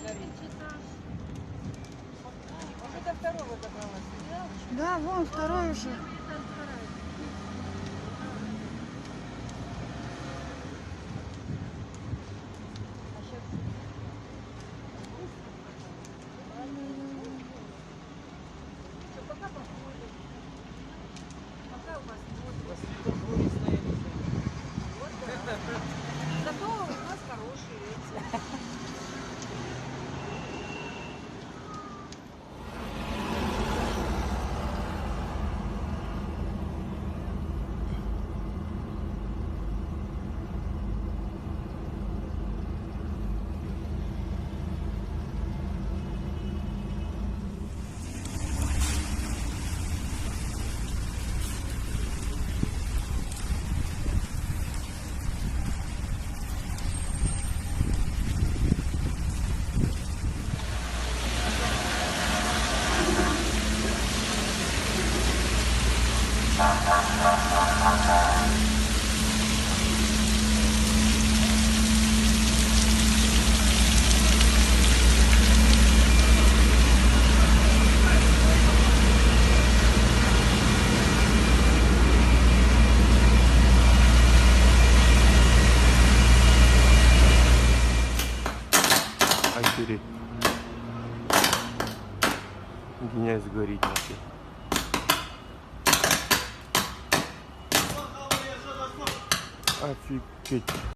Вот до второго добралась. Да, вон второй уже. Зато у нас хорошие эти. Охереть. Гнязь горит нафиг. Офигеть.